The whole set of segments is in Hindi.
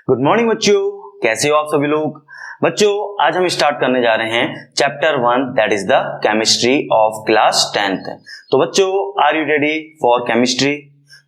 गुड मॉर्निंग बच्चों, कैसे हो आप सभी लोग। बच्चों आज हम स्टार्ट करने जा रहे हैं chapter 1 that is the chemistry of class 10th। तो बच्चों are you ready for chemistry.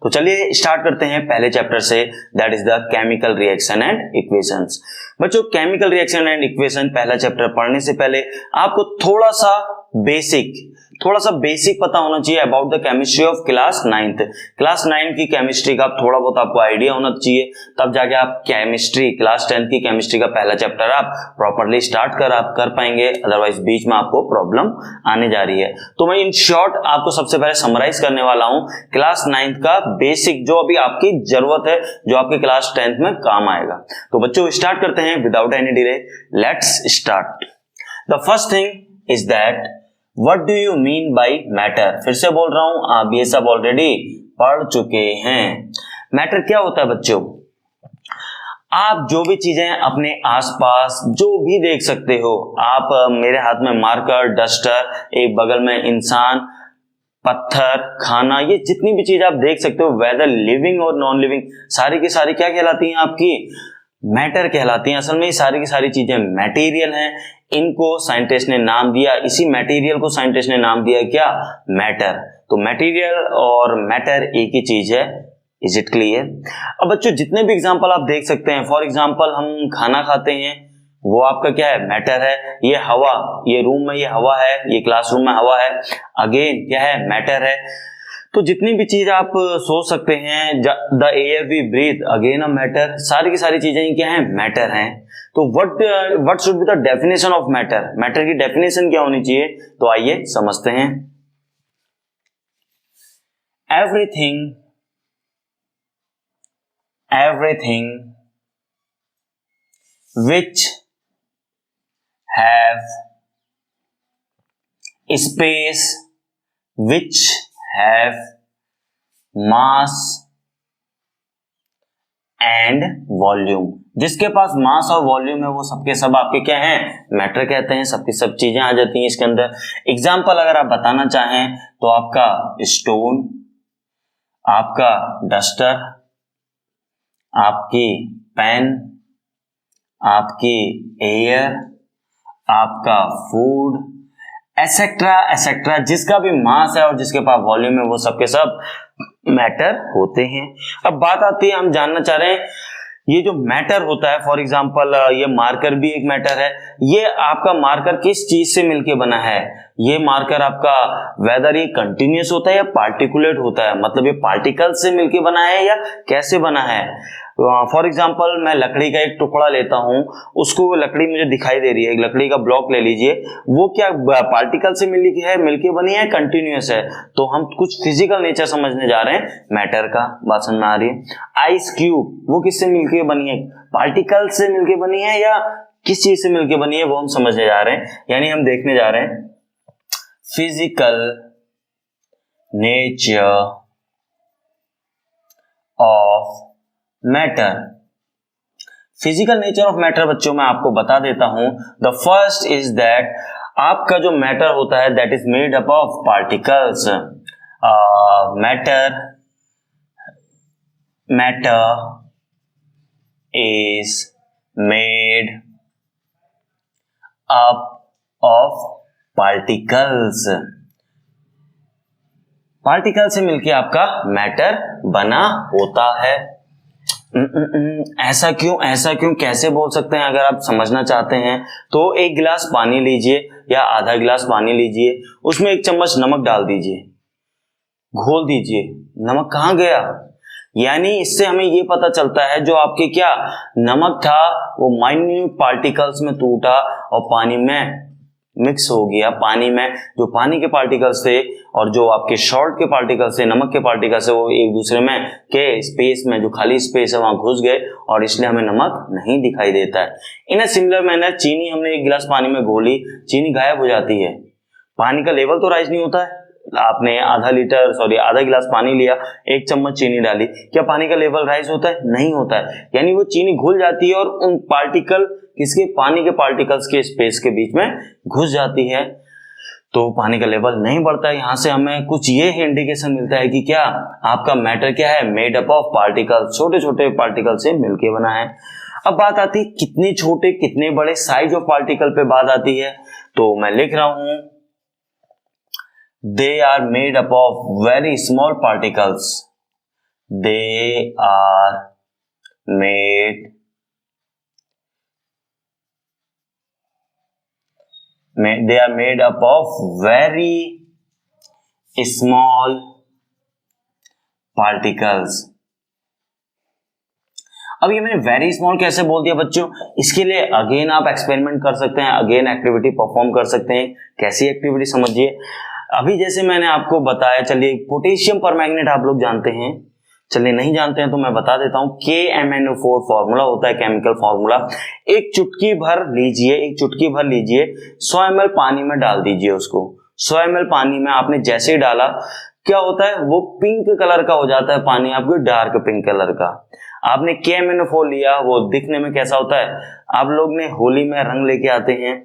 तो चलिए स्टार्ट करते हैं पहले चैप्टर से that is the chemical reaction and equations. बच्चों केमिकल रिएक्शन एंड इक्वेशन पहला चैप्टर पढ़ने से पहले आपको थोड़ा सा बेसिक पता होना चाहिए about the chemistry of class 9th। Class 9 की केमिस्ट्री का थोड़ा बहुत आपको आइडिया होना चाहिए, तब जाके आप केमिस्ट्री क्लास 10th की केमिस्ट्री का पहला चैप्टर आप प्रॉपर्ली स्टार्ट कर पाएंगे, अदरवाइज बीच में आपको प्रॉब्लम आने जा रही है। तो मैं इन शॉर्ट आपको सबसे पहले समराइज करने वाला हूं क्लास 9th का बेसिक जो अभी आपकी जरूरत है, जो आपके क्लास 10th में काम आएगा। तो बच्चों स्टार्ट करते हैं without any delay, let's start. The first thing is that what do you mean bye matter. फिर से बोल रहा हूं, आप ये सब ऑलरेडी पढ़ चुके हैं। मैटर क्या होता है बच्चों, आप जो भी चीजें अपने आसपास जो भी देख सकते हो, आप मेरे हाथ में मार्कर, डस्टर, एक बगल में इंसान, पत्थर, खाना, ये जितनी भी चीज आप देख सकते हो वेदर लिविंग और नॉन लिविंग, सारी की सारी क्या कहलाती हैं आपकी मैटर कहलाती हैं। असल में ये सारी की सारी चीजें मटेरियल हैं, इनको साइंटिस्ट ने नाम दिया, इसी मटेरियल को साइंटिस्ट ने नाम दिया क्या, मैटर। तो मटेरियल और मैटर एक ही चीज है। Is it clear. अब बच्चों जितने भी एग्जांपल आप देख सकते हैं, फॉर एग्जांपल हम खाना खाते हैं, वो आपका क्या है, मैटर है। ये हवा, ये रूम में ये हवा है, ये क्लासरूम में हवा है, अगेन क्या है, मैटर है। तो जितनी भी चीज आप सोच सकते हैं, the air we breathe, again a matter, सारी की सारी चीजें क्या हैं, मैटर हैं। तो what should be the definition of matter, matter की डेफिनेशन क्या होनी चाहिए, तो आइए समझते हैं। everything which have space, which have mass and volume, जिसके पास मास और वॉल्यूम है वो सबके सब आपके क्या हैं, मैटर कहते हैं। सबकी सब चीजें आ जाती हैं इसके अंदर। एग्जाम्पल अगर आप बताना चाहें तो आपका स्टोन, आपका डस्टर, आपकी पेन, आपकी एयर, आपका फूड, एसेट्रा एसेट्रा, जिसका भी मास है और जिसके पास वॉल्यूम है वो सबके सब मैटर होते हैं। अब बात आती है, हम जानना चाह रहे हैं ये जो मैटर होता है, फॉर एग्जांपल ये मार्कर भी एक मैटर है। ये आपका मार्कर किस चीज से मिलके बना है, ये मार्कर आपका वेदर ये कंटिन्यूअस होता है या पार्टिकुलेट होता है, मतलब ये पार्टिकल से मिलके बना है या कैसे बना है। फॉर एग्जाम्पल मैं लकड़ी का एक टुकड़ा लेता हूं, उसको लकड़ी मुझे दिखाई दे रही है, एक लकड़ी का ब्लॉक ले लीजिए, वो क्या पार्टिकल से मिलके बनी है, कंटिन्यूअस है। तो हम कुछ फिजिकल नेचर समझने जा रहे हैं मैटर का, बात समझ में आ रही है। आइस क्यूब वो किससे मिलके बनी है, पार्टिकल से मिलके बनी है या किस चीज से मिलके बनी है, वो हम समझने जा रहे हैं। यानी हम देखने जा रहे हैं physical nature of matter. Physical nature of matter बच्चों मैं आपको बता देता हूं। द फर्स्ट इज दैट आपका जो मैटर होता है that is made up of particles. Matter is made up of particles. Particle से मिलके आपका मैटर बना होता है। ऐसा क्यों कैसे बोल सकते हैं, अगर आप समझना चाहते हैं तो एक गिलास पानी लीजिए या आधा गिलास पानी लीजिए, उसमें 1 चम्मच नमक डाल दीजिए, घोल दीजिए, नमक कहाँ गया। यानी इससे हमें ये पता चलता है जो आपके क्या नमक था वो माइन्यूट पार्टिकल्स में टूटा और पानी में मिक्स हो गया। पानी में जो पानी के पार्टिकल्स थे और जो आपके सॉल्ट के पार्टिकल्स थे, नमक के पार्टिकल्स है, वो एक दूसरे में के स्पेस में, जो खाली स्पेस है वहां घुस गए और इसलिए हमें नमक नहीं दिखाई देता है। इन अ सिमिलर मैनर चीनी हमने 1 गिलास पानी में घोली, चीनी गायब हो जाती है, पानी का लेवल तो राइज नहीं होता है। आपने आधा गिलास पानी लिया, 1 चम्मच चीनी डाली, क्या पानी का लेवल राइज होता है, नहीं होता है। यानी वो चीनी घुल जाती है और उन पार्टिकल किसके, पानी के पार्टिकल्स के स्पेस के बीच में घुस जाती है। तो पानी का लेवल नहीं बढ़ता है। यहां से हमें कुछ ये इंडिकेशन मिलता है कि क्या आपका मैटर क्या है, मेड अप ऑफ पार्टिकल, छोटे छोटे पार्टिकल से मिलके बना है। अब बात आती है कितने छोटे कितने बड़े, साइज ऑफ पार्टिकल पे बात आती है, तो मैं लिख रहा हूं they are made up of very small particles, they are made up of very small particles। अब ये मैंने वेरी स्मॉल कैसे बोल दिया बच्चों, इसके लिए अगेन आप एक्सपेरिमेंट कर सकते हैं, अगेन एक्टिविटी परफॉर्म कर सकते हैं। कैसी एक्टिविटी समझिए, अभी जैसे मैंने आपको बताया, चलिए पोटेशियम परमैंगनेट आप लोग जानते हैं, चलिए नहीं जानते हैं तो मैं बता देता हूं, KMnO4 फॉर्मूला होता है, केमिकल फॉर्मूला। एक चुटकी भर लीजिए 100 ml पानी में डाल दीजिए उसको। 100 ml पानी में आपने जैसे ही डाला, क्या होता है, वो पिंक कलर का हो जाता है पानी, आपको डार्क पिंक कलर का। आपने KMnO4 लिया, वो दिखने में कैसा होता है, आप लोग ने होली में रंग लेके आते हैं,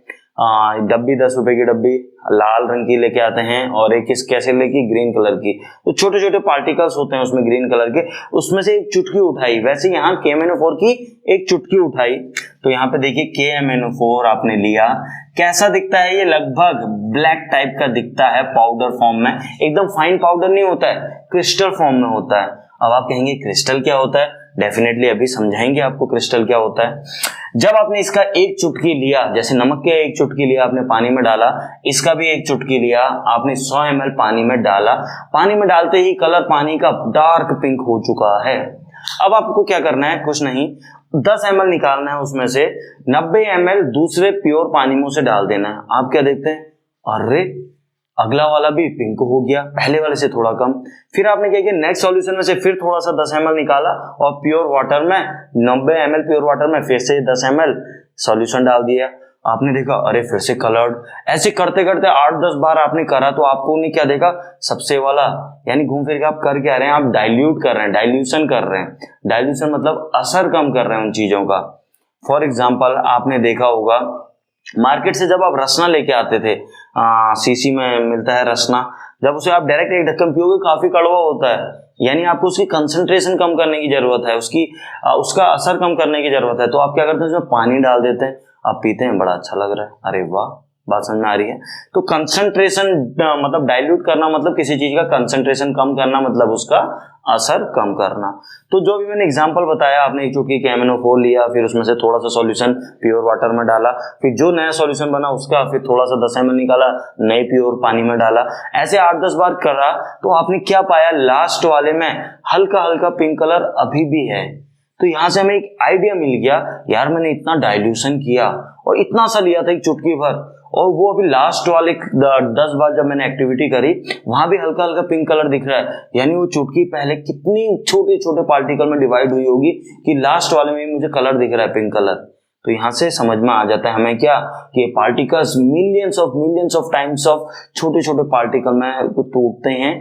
डब्बी 10 रुपए की डब्बी लाल रंग की लेके आते हैं, और एक इस कैसे लेके ग्रीन कलर की, तो छोटे छोटे पार्टिकल्स होते हैं उसमें ग्रीन कलर के, उसमें से एक चुटकी उठाई, वैसे यहाँ KMnO4 की एक चुटकी उठाई, तो यहाँ पे देखिए KMnO4 आपने लिया, कैसा दिखता है, ये लगभग ब्लैक टाइप का दिखता है, पाउडर फॉर्म में, एकदम फाइन पाउडर नहीं होता है, क्रिस्टल फॉर्म में होता है। अब आप कहेंगे क्रिस्टल क्या होता है, डेफिनेटली अभी समझाएंगे आपको क्रिस्टल क्या होता है। जब आपने इसका एक चुटकी लिया, जैसे नमक के एक चुटकी लिया आपने पानी में डाला, इसका भी एक चुटकी लिया आपने 100 ml पानी में डाला, पानी में डालते ही कलर पानी का डार्क पिंक हो चुका है। अब आपको क्या करना है, कुछ नहीं, 10 ml निकालना है, उसमें से 90 ml दूसरे प्योर पानी में उसे डाल देना है। आप क्या देखते हैं, अरे अगला वाला भी पिंक हो गया, पहले वाले से थोड़ा कम। फिर आपने क्या किया, नेक्स्ट सॉल्यूशन में से फिर थोड़ा सा 10 ml निकाला और प्योर वाटर में 90 ml प्योर वाटर में फिर से 10 ml सॉल्यूशन डाल दिया। आपने देखा अरे फिर से कलर्ड, ऐसे करते करते 8-10 बार आपने करा, तो आपको नहीं क्या देखा, सबसे वाला, यानी घूम फिर के आप कर क्या रहे हैं, आप डाइल्यूट कर रहे हैं, डाइल्यूशन कर रहे हैं। डाइल्यूशन मतलब असर कम कर रहे हैं उन चीजों का। फॉर एग्जाम्पल आपने देखा होगा मार्केट से जब आप रसना लेके आते थे, सीसी में मिलता है रसना, जब उसे आप डायरेक्ट एक ढक्कन पियोगे काफी कड़वा होता है, यानी आपको उसकी कंसंट्रेशन कम करने की जरूरत है, उसका असर कम करने की जरूरत है। तो आप क्या करते हैं, उसमें पानी डाल देते हैं, आप पीते हैं, बड़ा अच्छा लग रहा है, अरे वाह, बात समझ में आ रही है। तो कंसंट्रेशन मतलब डाइल्यूट करना मतलब किसी चीज का कंसंट्रेशन कम करना, मतलब उसका असर कम करना। तो जो भी मैंने एग्जांपल बताया, आपने एक चुटकी KMnO4 लिया, फिर उसमें से थोड़ा सा सॉल्यूशन प्योर वाटर में डाला, फिर जो नया सॉल्यूशन बना उसका फिर थोड़ा सा 10 ml निकाला, नए प्योर पानी में डाला, ऐसे 8-10 बार करा, तो आपने क्या पाया, लास्ट वाले में हल्का हल्का पिंक कलर अभी भी है। तो यहां से हमें एक आइडिया मिल गया, यार मैंने इतना डाइल्यूशन किया और इतना सा लिया था एक चुटकी भर, और वो अभी लास्ट वाले 10 बार जब मैंने एक्टिविटी करी, वहां भी हल्का हल्का पिंक कलर दिख रहा है, यानी वो चुटकी पहले कितनी छोटे छोटे पार्टिकल में डिवाइड हुई होगी कि लास्ट वाले में मुझे कलर दिख रहा है, पिंक कलर। तो यहां से समझ में आ जाता है हमें क्या, कि particles millions of times of छोटे छोटे पार्टिकल में टूटते हैं,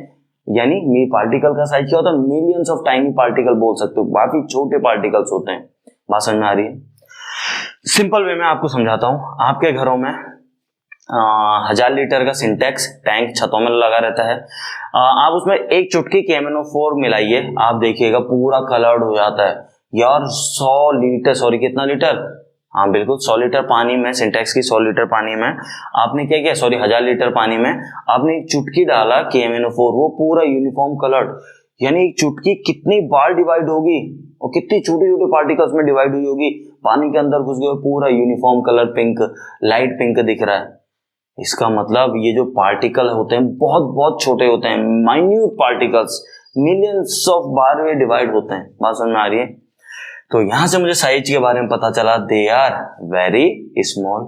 यानी पार्टिकल का साइज क्या होता है, मिलियंस ऑफ टाइनी पार्टिकल बोल सकते हो, काफी छोटे पार्टिकल्स होते हैं। बात समझ में आ रही है। सिंपल वे में आपको समझाता हूं, आपके घरों में 1000 लीटर का सिंटेक्स टैंक छतों में लगा रहता है, आप उसमें एक चुटकी KMnO4 मिलाइए, आप देखिएगा पूरा कलर्ड हो जाता है। यार 100 लीटर, सॉरी कितना लीटर, हाँ बिल्कुल 100 लीटर पानी में, सिंटेक्स की 100 लीटर पानी में आपने क्या किया, सॉरी 1000 लीटर पानी में आपने एक चुटकी डाला KMnO4, वो पूरा यूनिफॉर्म कलर्ड, यानी एक चुटकी कितनी बार डिवाइड होगी और कितनी छोटे छोटे पार्टिकल्स में डिवाइड हुई होगी, पानी के अंदर घुस गए, पूरा uniform colour pink, light pink दिख रहा है। इसका मतलब ये जो पार्टिकल होते हैं बहुत बहुत छोटे होते हैं, माइन्यूट पार्टिकल्स, मिलियंस ऑफ बार में डिवाइड होते हैं। बात समझ में आ रही है। तो यहां से मुझे साइज के बारे में पता चला, दे आर वेरी स्मॉल।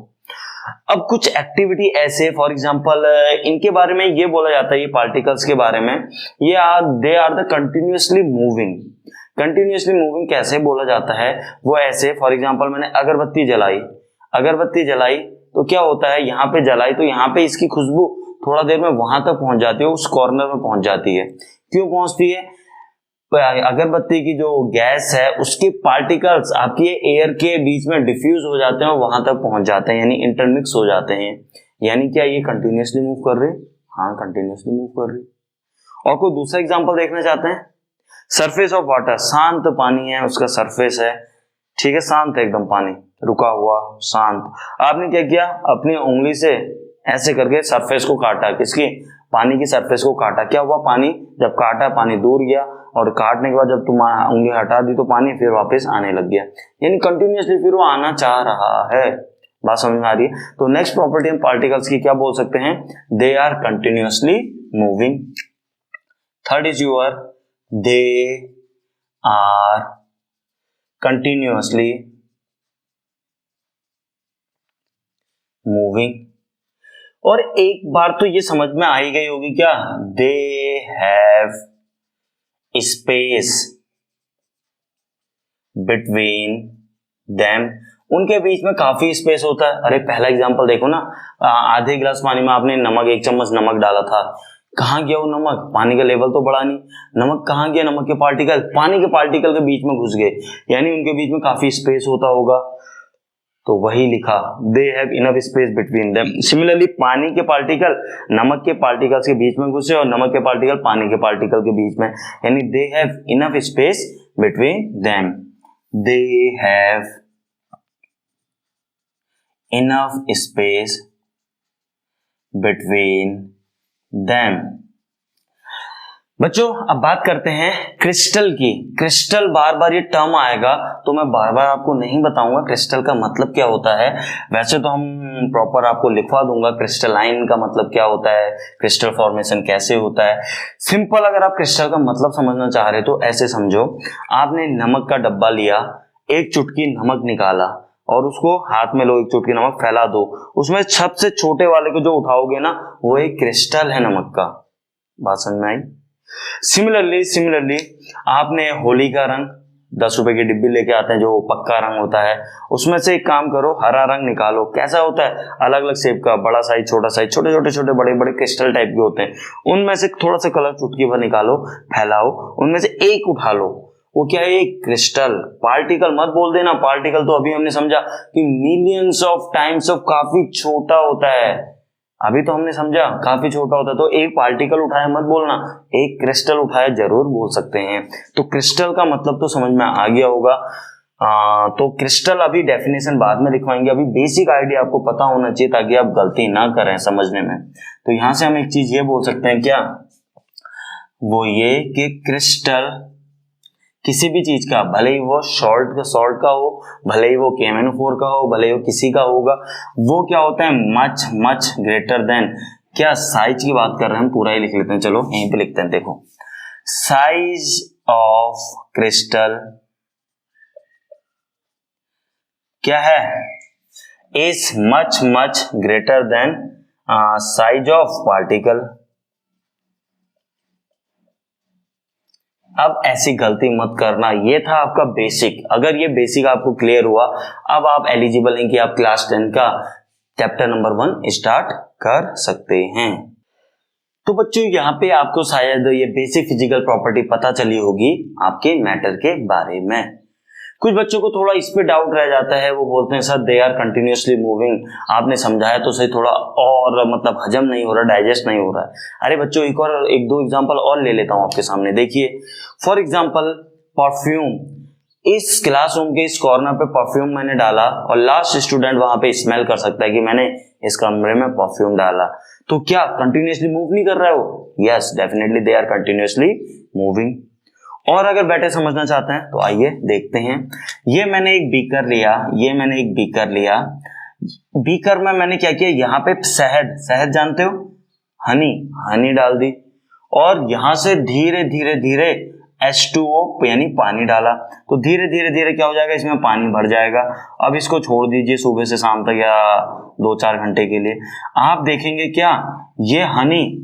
अब कुछ एक्टिविटी ऐसे, फॉर एग्जांपल इनके बारे में ये बोला जाता है, ये पार्टिकल्स के बारे में, ये they are the continuously moving. Continuously moving कैसे बोला जाता है, वो ऐसे, फॉर एग्जांपल मैंने अगरबत्ती जलाई तो क्या होता है, यहाँ पे जलाई तो यहाँ पे इसकी खुशबू थोड़ा देर में वहां तक पहुंच जाती है, उस कॉर्नर में पहुंच जाती है। क्यों पहुंचती है, अगरबत्ती की जो गैस है उसके पार्टिकल्स आपकी एयर के बीच में डिफ्यूज हो जाते हैं और वहां तक पहुंच जाते हैं, यानी इंटरमिक्स हो जाते हैं। यानी क्या ये कंटिन्यूअसली मूव कर रही, हाँ कंटिन्यूअसली मूव कर रही। और कोई दूसरा एग्जांपल देखना चाहते हैं, सरफेस ऑफ वाटर, शांत पानी है, उसका सरफेस है, ठीक है, शांत है एकदम पानी, रुका हुआ शांत। आपने क्या किया, अपनी उंगली से ऐसे करके सरफेस को काटा, किसकी, पानी की सरफेस को काटा। क्या हुआ, पानी जब काटा पानी दूर गया, और काटने के बाद जब तुम उंगली हटा दी तो पानी फिर वापस आने लग गया, यानी कंटिन्यूअसली फिर वो आना चाह रहा है। बात समझ में आ रही है। तो नेक्स्ट प्रॉपर्टी हम पार्टिकल्स की क्या बोल सकते हैं, they are continuously moving. Third is your, they are continuously moving. और एक बार तो ये समझ में आई गई होगी क्या, they have space between them, उनके बीच में काफी स्पेस होता है। अरे पहला एग्जांपल देखो ना, आधे गिलास पानी में आपने नमक, 1 चम्मच नमक डाला था, कहां गया वो नमक, पानी का लेवल तो बढ़ा नहीं, नमक कहां गया, नमक के पार्टिकल पानी के पार्टिकल के बीच में घुस गए, यानी उनके बीच में काफी स्पेस होता होगा। तो वही लिखा, they have enough space between them. Similarly पानी के पार्टिकल नमक के पार्टिकल्स के बीच में घुसे और नमक के पार्टिकल पानी के पार्टिकल के बीच में, यानी they have enough space between them. They have enough space between them. बच्चों अब बात करते हैं क्रिस्टल की। क्रिस्टल बार बार ये टर्म आएगा तो मैं बार बार आपको नहीं बताऊंगा क्रिस्टल का मतलब क्या होता है, वैसे तो हम प्रॉपर आपको लिखवा दूंगा क्रिस्टलाइन का मतलब क्या होता है, क्रिस्टल फॉर्मेशन कैसे होता है। सिंपल अगर आप क्रिस्टल का मतलब समझना चाह रहे तो ऐसे समझो, आपने नमक का डब्बा लिया, एक चुटकी नमक निकाला और उसको हाथ में लो, एक चुटकी नमक फैला दो, उसमें सबसे छोटे वाले को जो उठाओगे ना वो एक क्रिस्टल है नमक का। बात समझ में आई। सिमिलरली आपने होली का रंग 10 रुपए की डिब्बी लेके आते हैं जो पक्का रंग होता है, उसमें से एक काम करो, हरा रंग निकालो। कैसा होता है, अलग अलग शेप का, बड़ा साइज छोटा साइज, छोटे छोटे छोटे बड़े बड़े क्रिस्टल टाइप के होते हैं, उनमें से थोड़ा सा कलर चुटकी भर निकालो, फैलाओ, उनमें से एक उठा लो, वो क्या है, एक क्रिस्टल। पार्टिकल मत बोल देना, पार्टिकल तो अभी हमने समझा कि मिलियंस ऑफ टाइम्स ऑफ काफी छोटा होता है, अभी तो हमने समझा काफी छोटा होता है, तो एक पार्टिकल उठाया मत बोलना, एक क्रिस्टल उठाया जरूर बोल सकते हैं। तो क्रिस्टल का मतलब तो समझ में आ गया होगा। तो क्रिस्टल अभी डेफिनेशन बाद में लिखवाएंगे, अभी बेसिक आइडिया आपको पता होना चाहिए ताकि आप गलती ना करें समझने में। तो यहां से हम एक चीज ये बोल सकते हैं क्या, वो ये कि क्रिस्टल किसी भी चीज का, भले ही वो सॉल्ट का हो, भले ही वो KMnO4 का हो, भले ही वो किसी का होगा, वो क्या होता है, मच मच ग्रेटर देन, क्या साइज की बात कर रहे हैं हम, पूरा ही लिख लेते हैं, चलो यहीं पे लिखते हैं। देखो, साइज ऑफ क्रिस्टल क्या है, is much much greater than size of particle. अब ऐसी गलती मत करना, ये था आपका बेसिक। अगर ये बेसिक आपको क्लियर हुआ, अब आप एलिजिबल हैं कि आप क्लास 10 का चैप्टर नंबर 1 स्टार्ट कर सकते हैं। तो बच्चों यहाँ पे आपको शायद ये बेसिक फिजिकल प्रॉपर्टी पता चली होगी आपके मैटर के बारे में। कुछ बच्चों को थोड़ा इस पे डाउट रह जाता है, वो बोलते हैं sir they are continuously moving, आपने समझाया तो सही, थोड़ा और मतलब हजम नहीं हो रहा, डाइजेस्ट नहीं हो रहा है। अरे बच्चों एक दो एग्जांपल और ले लेता हूं आपके सामने, देखिए फॉर एग्जांपल परफ्यूम, इस क्लासरूम के इस कॉर्नर पे परफ्यूम मैंने डाला और लास्ट स्टूडेंट वहां पे स्मेल कर सकता है कि मैंने इस कमरे में परफ्यूम डाला, तो क्या कंटिन्यूअसली मूव नहीं कर रहा है वो? Yes, definitely they are continuously moving. और अगर बैठे समझना चाहते हैं तो आइए देखते हैं। ये मैंने एक बीकर लिया, बीकर में मैंने क्या किया, यहाँ पे शहद जानते हो, हनी डाल दी, और यहां से धीरे धीरे H2O यानी पानी डाला, तो धीरे धीरे क्या हो जाएगा, इसमें पानी भर जाएगा। अब इसको छोड़ दीजिए सुबह से शाम तक या 2-4 घंटे के लिए, आप देखेंगे क्या, ये हनी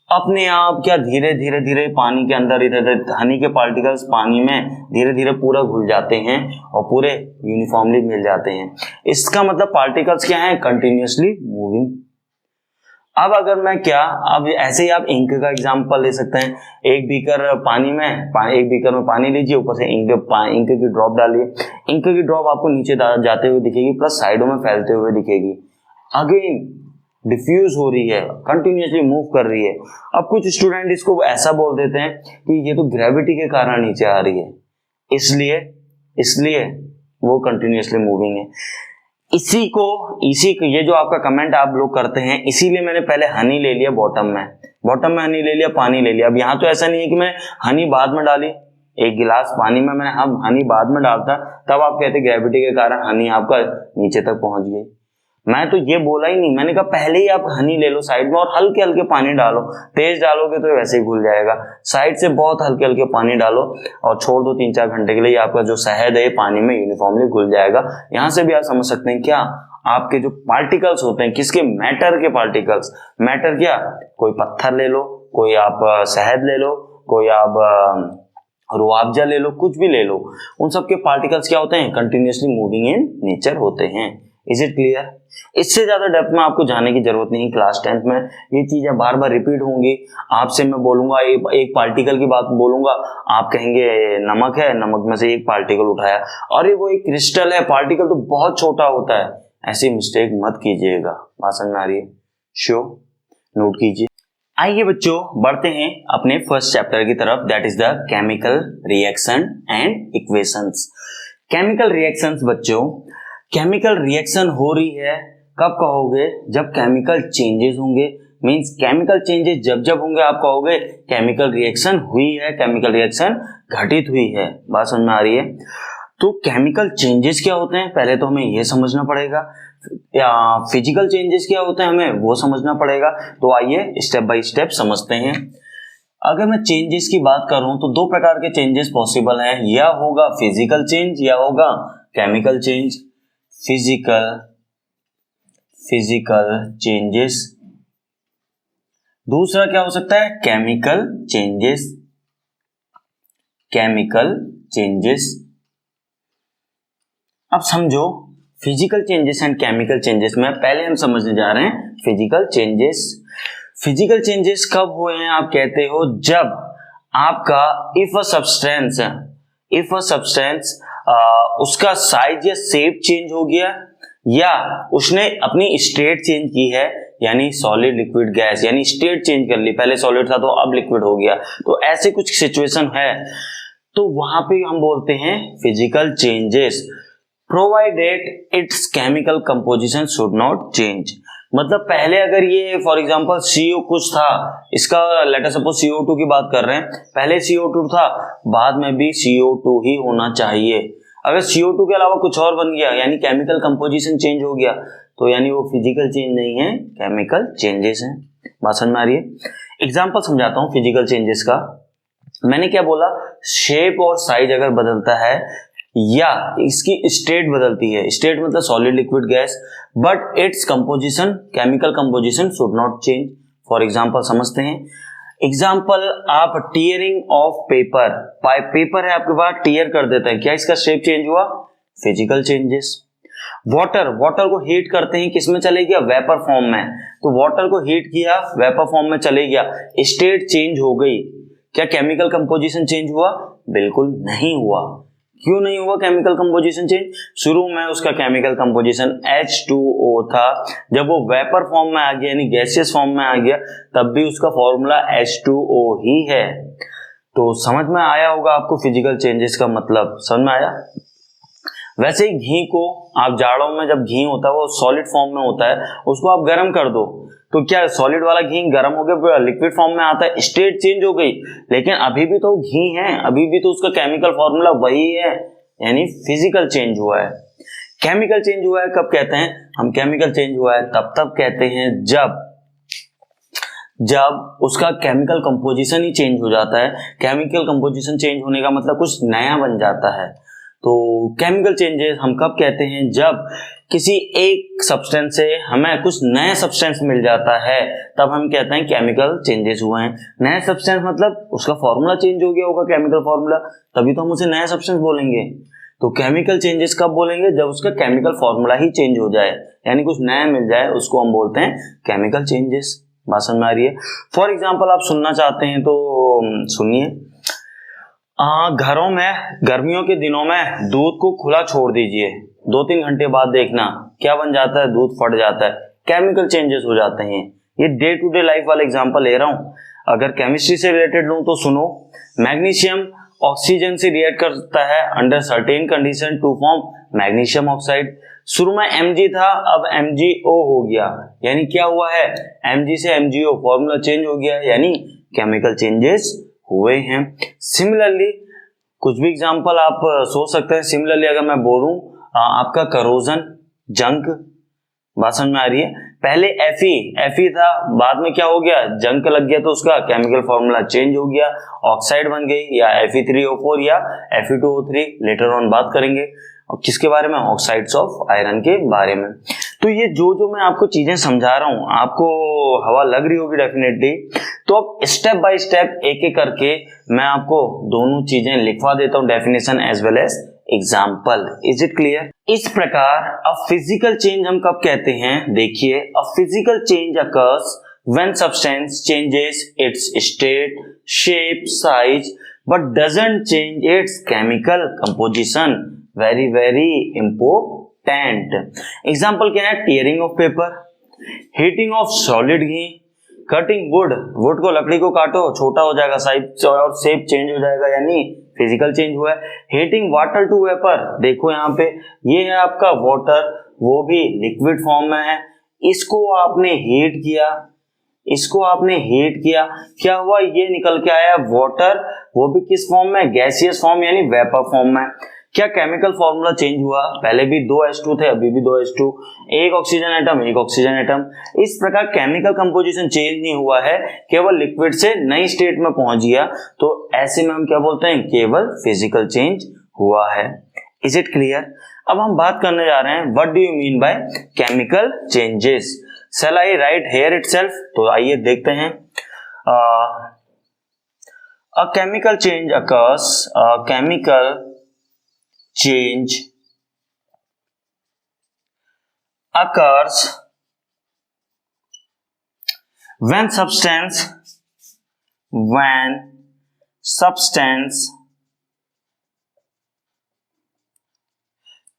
अपने आप क्या धीरे धीरे पानी के अंदर, इधर हनी के पार्टिकल्स पानी में धीरे धीरे पूरा घुल जाते हैं और पूरे यूनिफॉर्मली मिल जाते हैं। इसका मतलब पार्टिकल्स क्या हैं, कंटिन्यूअसली मूविंग। अब अगर मैं अब ऐसे ही आप इंक का एग्जांपल ले सकते हैं, एक बीकर में पानी लीजिए, ऊपर से इंक की ड्रॉप डालिए, इंक की ड्रॉप आपको नीचे जाते हुए दिखेगी, प्लस साइडों में फैलते हुए दिखेगी, अगेन डिफ्यूज हो रही है, कंटिन्यूअसली मूव कर रही है। अब कुछ स्टूडेंट इसको ऐसा बोल देते हैं कि ये तो ग्रेविटी के कारण नीचे आ रही है, इसलिए वो कंटिन्यूअसली मूविंग है। इसी ये जो आपका कमेंट आप लोग करते हैं, इसीलिए मैंने पहले हनी ले लिया बॉटम में हनी ले लिया, पानी ले लिया। अब यहाँ तो ऐसा नहीं है कि मैं हनी बाद में डाली, एक गिलास पानी में मैंने हनी बाद में डालता तब आप कहते ग्रेविटी के कारण हनी आपका नीचे तक पहुंच गई। मैं तो ये बोला ही नहीं, मैंने कहा पहले ही आप हनी ले लो साइड में और हल्के हल्के पानी डालो, तेज डालोगे तो वैसे ही घुल जाएगा। साइड से बहुत हल्के हल्के पानी डालो और छोड़ दो 3-4 घंटे के लिए, आपका जो शहद है पानी में यूनिफॉर्मली घुल जाएगा। यहाँ से भी आप समझ सकते हैं क्या आपके जो पार्टिकल्स होते हैं, किसके, मैटर के पार्टिकल्स। मैटर क्या, कोई पत्थर ले लो, कोई आप शहद ले लो, कोई आप रुआबजा ले लो, कुछ भी ले लो, उन सब के पार्टिकल्स क्या होते हैं, कंटिन्यूअसली मूविंग इन नेचर होते हैं। Is it clear? इससे ज्यादा डेप्थ में आपको जाने की जरूरत नहीं। क्लास 10th में ये चीजें बार बार रिपीट होंगी। आपसे मैं बोलूंगा एक पार्टिकल की बात बोलूंगा, आप कहेंगे नमक है, नमक में से एक पार्टिकल उठाया, अरे वो एक क्रिस्टल है, पार्टिकल तो बहुत छोटा होता है। ऐसी मिस्टेक मत कीजिएगा। बात समझ में आ रही है? श्योर, नोट कीजिए। आइए बच्चों बढ़ते हैं अपने फर्स्ट चैप्टर की तरफ, that is the chemical reaction and equations. Chemical reactions बच्चों, केमिकल रिएक्शन हो रही है कब कहोगे, जब केमिकल चेंजेस होंगे। मींस केमिकल चेंजेस जब होंगे आप कहोगे केमिकल रिएक्शन हुई है, केमिकल रिएक्शन घटित हुई है। बात समझ में आ रही है? तो केमिकल चेंजेस क्या होते हैं पहले तो हमें यह समझना पड़ेगा, या फिजिकल चेंजेस क्या होते हैं हमें वो समझना पड़ेगा। तो आइए स्टेप बाय स्टेप समझते हैं। अगर मैं चेंजेस की बात करूं तो दो प्रकार के चेंजेस पॉसिबल हैं, या होगा फिजिकल चेंज या होगा केमिकल चेंज। फिजिकल चेंजेस, दूसरा क्या हो सकता है, केमिकल चेंजेस। अब समझो physical changes and chemical changes में पहले हम समझने जा रहे हैं फिजिकल चेंजेस। फिजिकल चेंजेस कब हुए हैं आप कहते हो, जब आपका इफ अ सब्सटेंस उसका साइज या शेप चेंज हो गया, या उसने अपनी स्टेट चेंज की है, यानी सॉलिड लिक्विड गैस, यानी स्टेट चेंज कर ली, पहले सॉलिड था तो अब लिक्विड हो गया, तो ऐसे कुछ सिचुएशन है तो वहां पे हम बोलते हैं physical changes, provided it's chemical composition should not change. मतलब पहले अगर ये फॉर एग्जांपल CO कुछ था, इसका लेट अस सपोज CO2 की बात कर रहे हैं, पहले CO2 था, बाद में भी CO2 ही होना चाहिए। अगर CO2 के अलावा कुछ और बन गया यानी केमिकल कंपोजिशन चेंज हो गया, तो यानी वो फिजिकल चेंज नहीं है, केमिकल चेंजेस हैं। बात समझ में आ रही है? एग्जांपल समझाता हूं फिजिकल चेंजेस का। मैंने क्या बोला, शेप और साइज अगर बदलता है या इसकी स्टेट बदलती है, स्टेट मतलब solid liquid gas, but its composition, chemical composition should not change. For example समझते हैं। एग्जाम्पल, आप टीयरिंग ऑफ पेपर है आपके पास, टीयर कर देते हैं, क्या इसका शेप चेंज हुआ, फिजिकल चेंजेस। वाटर को हीट करते हैं, किसमें चले गया, वेपर फॉर्म में, तो वाटर को हीट किया, वेपर फॉर्म में चले गया, स्टेट चेंज हो गई, क्या केमिकल कंपोजिशन चेंज हुआ, बिल्कुल नहीं हुआ। क्यों नहीं हुआ केमिकल कंपोजिशन चेंज, शुरू में उसका केमिकल कंपोजिशन H2O था, जब वो वेपर फॉर्म में आ गया यानी गैसियस फॉर्म में आ गया, तब भी उसका फॉर्मूला H2O ही है। तो समझ में आया होगा आपको फिजिकल चेंजेस का मतलब, समझ में आया? वैसे ही घी को आप जाड़ों में, जब घी होता है वो सॉलिड फॉर्म में होता है, उसको आप गर्म कर दो तो क्या सॉलिड वाला घी गर्म हो गया, लिक्विड फॉर्म में आता है, स्टेट चेंज हो गई, लेकिन अभी भी तो घी है, अभी भी तो उसका केमिकल फॉर्मूला वही है, यानी फिजिकल चेंज हुआ है। केमिकल चेंज हुआ है कब कहते हैं हम, केमिकल चेंज हुआ है तब कहते हैं जब उसका केमिकल कंपोजिशन ही चेंज हो जाता है। केमिकल कंपोजिशन चेंज होने का मतलब कुछ नया बन जाता है। तो केमिकल चेंजेस हम कब कहते हैं, जब किसी एक सब्सटेंस से हमें कुछ नया सब्सटेंस मिल जाता है, तब हम कहते हैं केमिकल चेंजेस हुए हैं। नया सब्सटेंस मतलब उसका फॉर्मूला चेंज हो गया होगा, केमिकल फॉर्मूला, तभी तो हम उसे नया सब्सटेंस बोलेंगे। तो केमिकल चेंजेस कब बोलेंगे, जब उसका केमिकल फॉर्मूला ही चेंज हो जाए, यानी कुछ नया मिल जाए, उसको हम बोलते हैं केमिकल चेंजेस। बात समझ में आ रही है? फॉर एग्जाम्पल आप सुनना चाहते हैं तो सुनिए। घरों में गर्मियों के दिनों में दूध को खुला छोड़ दीजिए, 2-3 घंटे बाद देखना क्या बन जाता है, दूध फट जाता है, केमिकल चेंजेस हो जाते हैं। ये डे टू डे लाइफ वाला एग्जांपल ले रहा हूं। अगर केमिस्ट्री से रिलेटेड लूं तो सुनो, मैग्नीशियम ऑक्सीजन से रिएक्ट करता है under certain condition to form magnesium oxide. शुरू में Mg था, अब MgO हो गया, यानी क्या हुआ है, Mg से MgO, फॉर्मूला चेंज हो गया, यानी केमिकल चेंजेस हुए हैं। सिमिलरली कुछ भी एग्जांपल आप सोच सकते हैं। सिमिलरली अगर मैं बोलूं आपका करोजन, जंक, बात समझ में आ रही है। पहले Fe था, बाद में क्या हो गया, जंक लग गया, तो उसका केमिकल फॉर्मूला चेंज हो गया, ऑक्साइड बन गई, या Fe3O4 या Fe2O3, लेटर ऑन बात करेंगे। और किसके बारे में, ऑक्साइड्स ऑफ आयरन के बारे में। तो ये जो मैं आपको चीजें समझा रहा हूं, आपको हवा लग रही होगी डेफिनेटली। तो अब स्टेप बाय स्टेप एक एक करके मैं आपको दोनों चीजें लिखवा देता हूं, definition as well as example. Is it clear? इस प्रकार अ फिजिकल चेंज हम कब कहते हैं, देखिए, a physical change occurs when substance changes it's state, shape, size but doesn't change it's chemical composition. Very very important. Example क्या है, tearing of paper, heating of solid ghee, cutting would को, लकड़ी को काटो, छोटा हो जाएगा साइज और शेप चेंज हो जाएगा, यानी फिजिकल चेंज हुआ है। हीटिंग वाटर टू वेपर, देखो यहाँ पे ये है आपका वाटर, वो भी लिक्विड फॉर्म में है, इसको आपने हीट किया, क्या हुआ, ये निकल के आया वाटर, वो भी किस फॉर्म में, गैसियस फॉर्म यानी वेपर फॉर्म में। क्या केमिकल फॉर्मूला चेंज हुआ, पहले भी 2 H2 थे, अभी भी 2 H2, एक ऑक्सीजन एटम। इस प्रकार केमिकल कंपोजिशन चेंज नहीं हुआ है, केवल लिक्विड से नई स्टेट में पहुंच गया, तो ऐसे में हम क्या बोलते हैं, केवल फिजिकल चेंज हुआ है। Is it clear? अब हम बात करने जा रहे हैं, what do you mean by chemical changes. Shall I write here itself? तो आइए देखते हैं। A chemical change occurs, chemical change occurs when substance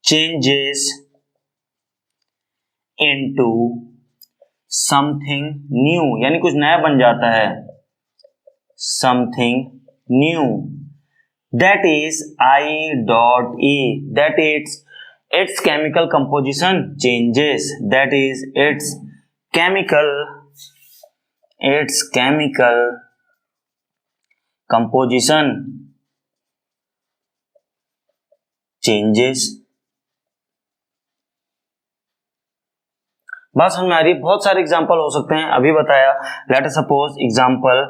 changes into something new, यानी कुछ नया बन जाता है, something new, that is I.E, that its chemical composition changes, that is its chemical composition changes। बात समझ में आ रही है? बहुत सारे एग्जांपल हो सकते हैं, अभी बताया। Let us suppose example,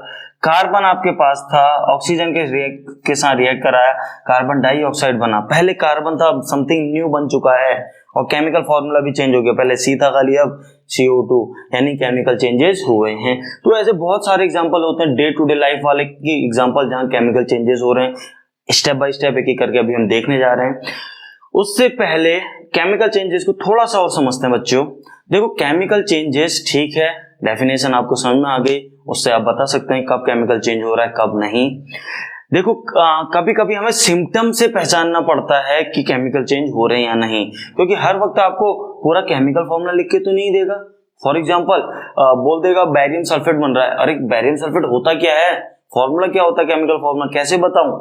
carbon आपके पास था, ऑक्सीजन के साथ रिएक्ट कराया, कार्बन डाइऑक्साइड बना। पहले कार्बन था, अब समथिंग न्यू बन चुका है और केमिकल फॉर्मूला भी चेंज हो गया, पहले C था खाली, अब CO2, यानी केमिकल चेंजेस हुए हैं। तो ऐसे बहुत सारे एग्जांपल होते हैं डे टू डे लाइफ वाले की एग्जांपल, जहां केमिकल चेंजेस हो रहे हैं। स्टेप बाय स्टेप एक एक करके अभी हम देखने जा रहे हैं। उससे पहले केमिकल चेंजेस को थोड़ा सा और समझते हैं बच्चों। देखो, केमिकल चेंजेस, ठीक है, डेफिनेशन आपको समझ में आ गई, उससे आप बता सकते हैं कब केमिकल चेंज हो रहा है, कब नहीं। देखो, कभी कभी हमें सिम्टम से पहचानना पड़ता है कि केमिकल चेंज हो रहे हैं या नहीं, क्योंकि हर वक्त आपको पूरा केमिकल फॉर्मूला लिख के तो नहीं देगा। फॉर एग्जांपल बोल देगा बैरियम सल्फेट बन रहा है, अरे बैरियम सल्फेट होता क्या है, फॉर्मूला क्या होता है, केमिकल फॉर्मूला कैसे बताऊं,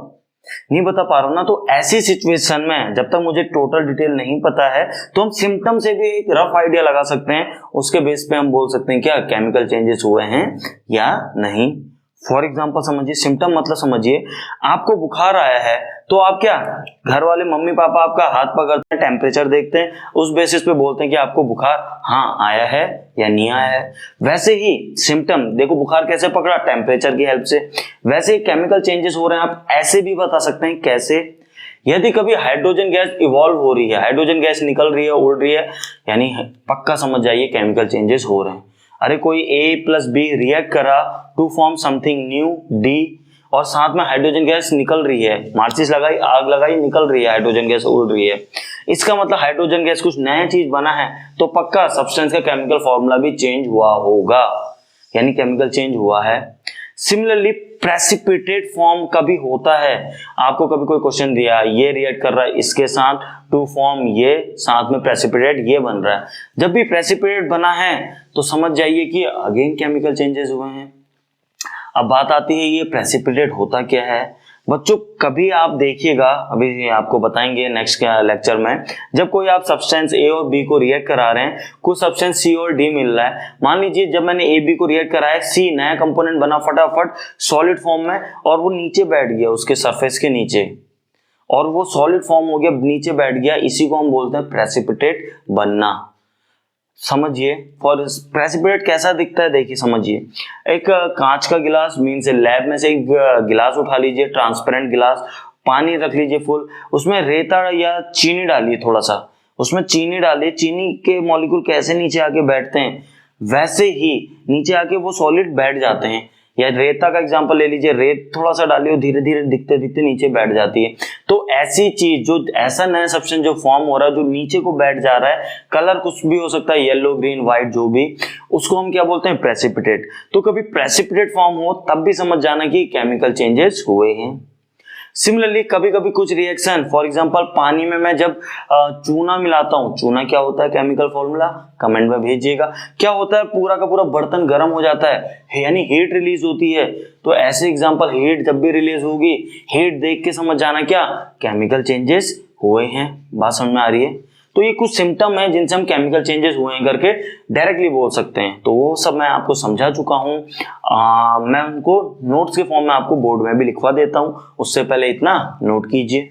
नहीं बता पा रहा हूं ना। तो ऐसी सिचुएशन में जब तक मुझे टोटल डिटेल नहीं पता है, तो हम सिम्टम से भी एक रफ आइडिया लगा सकते हैं, उसके बेस पे हम बोल सकते हैं क्या केमिकल चेंजेस हुए हैं या नहीं। फॉर एग्जाम्पल समझिए, सिम्टम मतलब समझिए, आपको बुखार आया है, तो आप क्या, घर वाले मम्मी पापा आपका हाथ पकड़ते हैं, टेम्परेचर देखते हैं, उस बेसिस पे बोलते हैं कि आपको बुखार हाँ आया है या नहीं आया है। वैसे ही सिम्टम, देखो बुखार कैसे पकड़ा, टेम्परेचर की हेल्प से। वैसे ही केमिकल चेंजेस हो रहे हैं, आप ऐसे भी बता सकते हैं। कैसे? यदि कभी हाइड्रोजन गैस इवॉल्व हो रही है, हाइड्रोजन गैस निकल रही है, उड़ रही है, यानी पक्का समझ जाइए केमिकल चेंजेस हो रहे हैं। अरे कोई A+B रिएक्ट करा to form something new D, और साथ में हाइड्रोजन गैस निकल रही है, माचिस लगाई, आग लगाई, निकल रही है, हाइड्रोजन गैस उड़ रही है, इसका मतलब हाइड्रोजन गैस कुछ नया चीज बना है, तो पक्का सब्सटेंस का केमिकल फॉर्मूला भी चेंज हुआ होगा, यानी केमिकल चेंज हुआ है। सिमिलरली प्रेसिपिटेट फॉर्म कभी होता है, आपको कभी कोई क्वेश्चन दिया, ये रिएक्ट कर रहा है इसके साथ टू फॉर्म ये, साथ में प्रेसिपिटेट ये बन रहा है। जब भी प्रेसिपिटेट बना है तो समझ जाइए कि अगेन केमिकल चेंजेस हुए हैं। अब बात आती है ये प्रेसिपिटेट होता क्या है। बच्चों कभी आप देखिएगा, अभी आपको बताएंगे नेक्स्ट लेक्चर में, जब कोई आप सब्सटेंस ए और बी को रिएक्ट करा रहे हैं, कुछ सब्सटेंस सी और डी मिल रहा है। मान लीजिए जब मैंने ए बी को रिएक्ट कराया, सी नया कंपोनेंट बना फटाफट सॉलिड फॉर्म में और वो नीचे बैठ गया उसके सरफेस के नीचे, और वो सॉलिड फॉर्म हो गया, नीचे बैठ गया, इसी को हम बोलते हैं प्रेसिपिटेट बनना। समझिए फॉर प्रेसिपिटेट कैसा दिखता है, देखिए समझिए। एक कांच का गिलास, मीन से लैब में से एक गिलास उठा लीजिए, ट्रांसपेरेंट गिलास, पानी रख लीजिए फुल, उसमें रेता या चीनी डालिए, थोड़ा सा उसमें चीनी डालिए, चीनी के मॉलिक्यूल कैसे नीचे आके बैठते हैं वैसे ही नीचे आके वो सॉलिड बैठ जाते हैं। या रेता का एग्जांपल ले लीजिए, रेत थोड़ा सा डालिए, धीरे धीरे दिखते दिखते नीचे बैठ जाती है। तो ऐसी चीज, जो ऐसा नया सब्सटेंस जो फॉर्म हो रहा है, जो नीचे को बैठ जा रहा है, कलर कुछ भी हो सकता है, येलो ग्रीन व्हाइट जो भी, उसको हम क्या बोलते हैं, प्रेसिपिटेट। तो कभी प्रेसिपिटेट फॉर्म हो तब भी समझ जाना कि केमिकल चेंजेस हुए हैं। सिमिलरली कभी कभी कुछ रिएक्शन, फॉर एग्जांपल पानी में मैं जब चूना मिलाता हूँ, चूना क्या होता है केमिकल फॉर्मूला, कमेंट में भेजिएगा। क्या होता है, पूरा का पूरा बर्तन गर्म हो जाता है, यानी हीट रिलीज होती है। तो ऐसे एग्जांपल, हीट जब भी रिलीज होगी, हीट देख के समझ जाना क्या केमिकल चेंजेस हुए हैं। बात समझ में आ रही है? तो ये कुछ सिम्टम है जिनसे हम केमिकल चेंजेस हुए हैं करके डायरेक्टली बोल सकते हैं। तो वो सब मैं आपको समझा चुका हूँ, मैं उनको नोट्स के फॉर्म में आपको बोर्ड में भी लिखवा देता हूँ, उससे पहले इतना नोट कीजिए।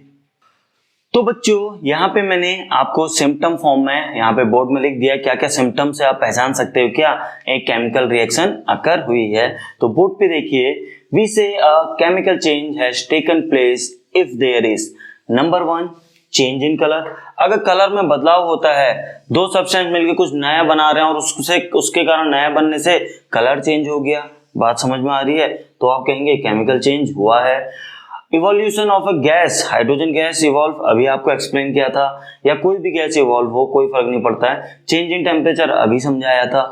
तो बच्चों यहाँ पे मैंने आपको सिम्टम फॉर्म में यहाँ पे बोर्ड में लिख दिया क्या क्या सिम्टम से आप पहचान सकते हो क्या एक केमिकल रिएक्शन अकर हुई है। तो बोर्ड पे देखिए, we say chemical change has taken place if there is number 1 change in colour. अगर कलर में बदलाव होता है, दो सब्सटेंस मिलकर कुछ नया बना रहे हैं और उसके कारण नया बनने से कलर चेंज हो गया। बात समझ में आ रही है? तो आप कहेंगे केमिकल चेंज हुआ है। Evolution of a gas, hydrogen gas evolve, अभी आपको एक्सप्लेन किया था, या कोई भी गैस इवॉल्व हो कोई फर्क नहीं पड़ता है। चेंज इन टेम्परेचर अभी समझाया था।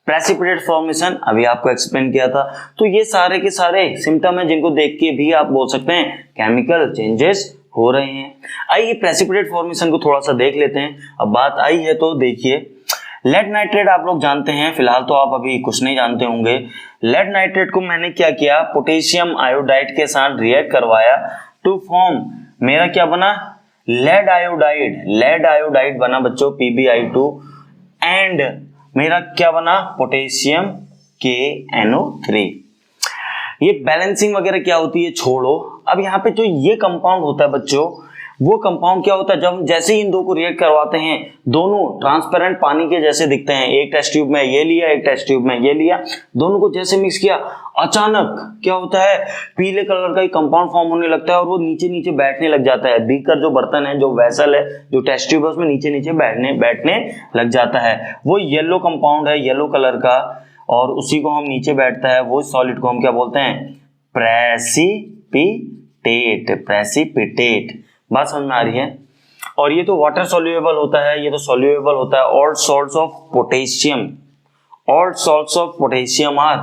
प्रेसिपिटेट फॉर्मेशन अभी आपको एक्सप्लेन किया था। तो ये सारे के सारे सिम्टम है जिनको देख के भी आप बोल सकते हैं केमिकल चेंजेस हो रहे हैं। आइए प्रेसिपिटेट फॉर्मेशन को थोड़ा सा देख लेते हैं। अब बात आई है तो देखिए, लेड नाइट्रेट आप लोग जानते हैं, फिलहाल तो आप अभी कुछ नहीं जानते होंगे। लेड नाइट्रेट को मैंने क्या किया, पोटेशियम आयोडाइड के साथ रिएक्ट करवाया टू फॉर्म, मेरा क्या बना, लेड आयोडाइड। लेड आयोडाइड बना बच्चों PbI2, एंड मेरा क्या बना, पोटेशियम KNO3। ये बैलेंसिंग वगैरह क्या होती है छोड़ो। अब यहाँ पे जो ये कंपाउंड होता है बच्चों, वो कंपाउंड क्या होता है, जब जैसे ही इन दो को रिएक्ट करवाते हैं, दोनों ट्रांसपेरेंट पानी के जैसे दिखते हैं। एक टेस्ट ट्यूब में ये लिया, एक टेस्ट ट्यूब में ये लिया, दोनों को जैसे मिक्स किया, अचानक क्या होता है, पीले कलर का एक कंपाउंड फॉर्म होने लगता है और वो नीचे नीचे बैठने लग जाता है। बीकर जो बर्तन है, जो वेसल है, जो टेस्ट ट्यूब है, उसमें नीचे नीचे बैठने लग जाता है। वो येलो कंपाउंड है, येलो कलर का, और उसी को हम नीचे बैठता है, वो सॉलिड को हम क्या बोलते हैं, प्रेसिपिटेट। प्रेसिपिटेट, बात समझ में आ रही है? और ये तो वाटर सॉल्युएबल होता है, ये तो सॉल्युएबल होता है। All salts of potassium, all salts of potassium are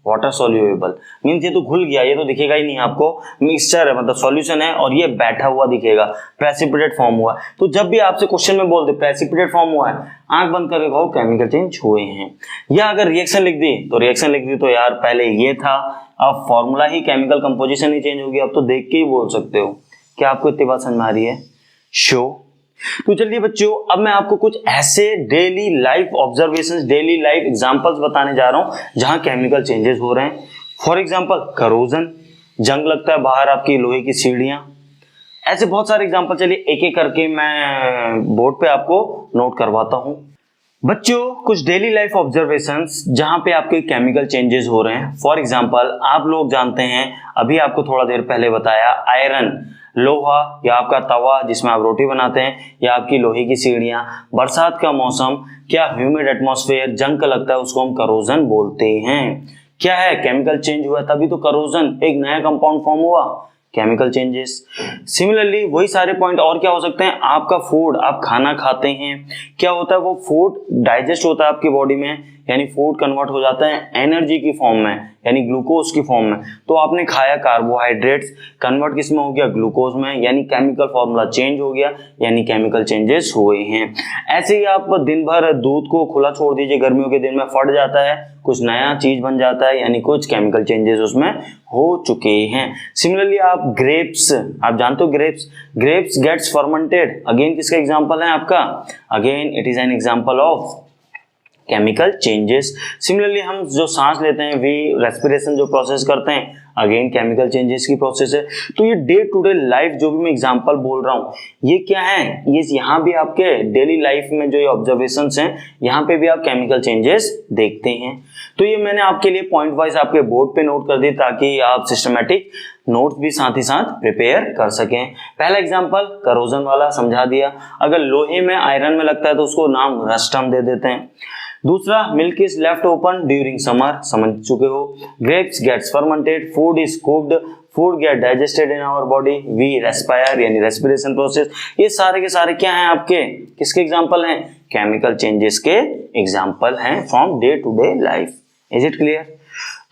water soluble. Means ये तो घुल गया, ये तो दिखेगा ही नहीं आपको, मिक्सचर है, मतलब सॉल्यूशन है, और ये बैठा हुआ दिखेगा, प्रेसिपिटेट फॉर्म हुआ। तो जब भी आपसे क्वेश्चन में बोल दे प्रेसिपिटेट फॉर्म हुआ है, आंख बंद करके कहो केमिकल चेंज हुए हैं। या अगर रिएक्शन लिख दी तो रिएक्शन लिख दी तो यार पहले ये था, अब फॉर्मूला ही केमिकल कंपोजिशन ही चेंज हो गया, अब तो देख के ही बोल सकते हो। क्या आपको इतनी बात समझ में आ रही है? शो। तो चलिए बच्चों, अब मैं आपको कुछ ऐसे daily life observations, daily life examples बताने जा रहा हूं जहां केमिकल चेंजेस हो रहे हैं। फॉर एग्जांपल करोजन, जंग लगता है बाहर आपकी लोहे की सीढ़ियां, ऐसे बहुत सारे एग्जांपल। चलिए एक एक करके मैं बोर्ड पे आपको नोट करवाता हूं। बच्चों कुछ डेली लाइफ ऑब्जर्वेशंस जहां पे आपके केमिकल चेंजेस हो रहे हैं। फॉर एग्जांपल आप लोग जानते हैं, अभी आपको थोड़ा देर पहले बताया, आयरन, लोहा, या आपका तवा जिसमें आप रोटी बनाते हैं, या आपकी लोहे की सीढ़ियां, बरसात का मौसम, क्या ह्यूमिड एटमॉस्फेयर, जंग लगता है, उसको हम करोजन बोलते हैं। क्या है, केमिकल चेंज हुआ, तभी तो करोजन, एक नया कंपाउंड फॉर्म हुआ, केमिकल चेंजेस। सिमिलरली वही सारे पॉइंट और क्या हो सकते हैं, आपका फूड, आप खाना खाते हैं, क्या होता है, वो फूड डाइजेस्ट होता है आपकी बॉडी में, यानी फूड कन्वर्ट हो जाता है एनर्जी की फॉर्म में, यानी ग्लूकोज की फॉर्म में। तो आपने खाया कार्बोहाइड्रेट्स, कन्वर्ट किस में हो गया, ग्लूकोज में, यानी केमिकल फॉर्मूला चेंज हो गया, यानी केमिकल चेंजेस हुए हैं। ऐसे ही आप दिन भर दूध को खुला छोड़ दीजिए, गर्मियों के दिन में फट जाता है, कुछ नया चीज बन जाता है, यानी कुछ केमिकल चेंजेस उसमें हो चुके हैं। सिमिलरली आप ग्रेप्स, आप जानते हो ग्रेप्स गेट्स फर्मेंटेड, अगेन किसका एग्जांपल है आपका, again it is an example of chemical changes. Similarly हम जो सांस लेते हैं, वी रेस्पिरेशन जो प्रोसेस करते हैं, अगेन केमिकल चेंजेस की प्रोसेस है। तो ये डे टू डे लाइफ जो भी मैं एग्जांपल बोल रहा हूँ, ये क्या है, ये यहाँ भी आपके डेली लाइफ में जो ये ऑब्जर्वेशंस हैं, यहाँ पे भी आप केमिकल चेंजेस देखते हैं। तो ये मैंने आपके लिए पॉइंट वाइज आपके बोर्ड पे नोट कर दी, ताकि आप सिस्टमेटिक नोट्स भी साथ ही साथ प्रिपेयर कर सकें। पहला एग्जांपल करोजन वाला समझा दिया, अगर लोहे में आयरन में लगता है तो उसको नाम रस्ट हम दे देते हैं। दूसरा, milk is left open during summer, समझ चुके हो। Grapes gets fermented, food is cooked, food get digested in our body, we respire यानी रेस्पिरेशन प्रोसेस। ये सारे के सारे क्या हैं आपके, किसके एग्जांपल हैं, केमिकल चेंजेस के एग्जांपल हैं from day to day life. Is it clear?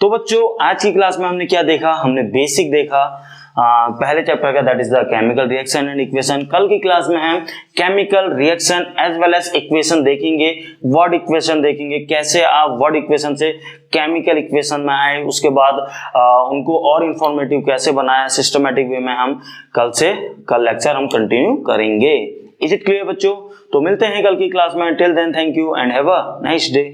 तो बच्चों आज की क्लास में हमने क्या देखा, हमने बेसिक देखा पहले चैप्टर का, that is the chemical reaction and equation. कल की क्लास में हम chemical reaction as well as equation देखेंगे, वर्ड इक्वेशन देखेंगे, कैसे आप वर्ड इक्वेशन से केमिकल इक्वेशन में आए, उसके बाद उनको और इंफॉर्मेटिव कैसे बनाया सिस्टमेटिक वे में, हम कल लेक्चर हम कंटिन्यू करेंगे। इज इट क्लियर बच्चों? तो मिलते हैं कल की क्लास में। Till then thank you and have a nice day.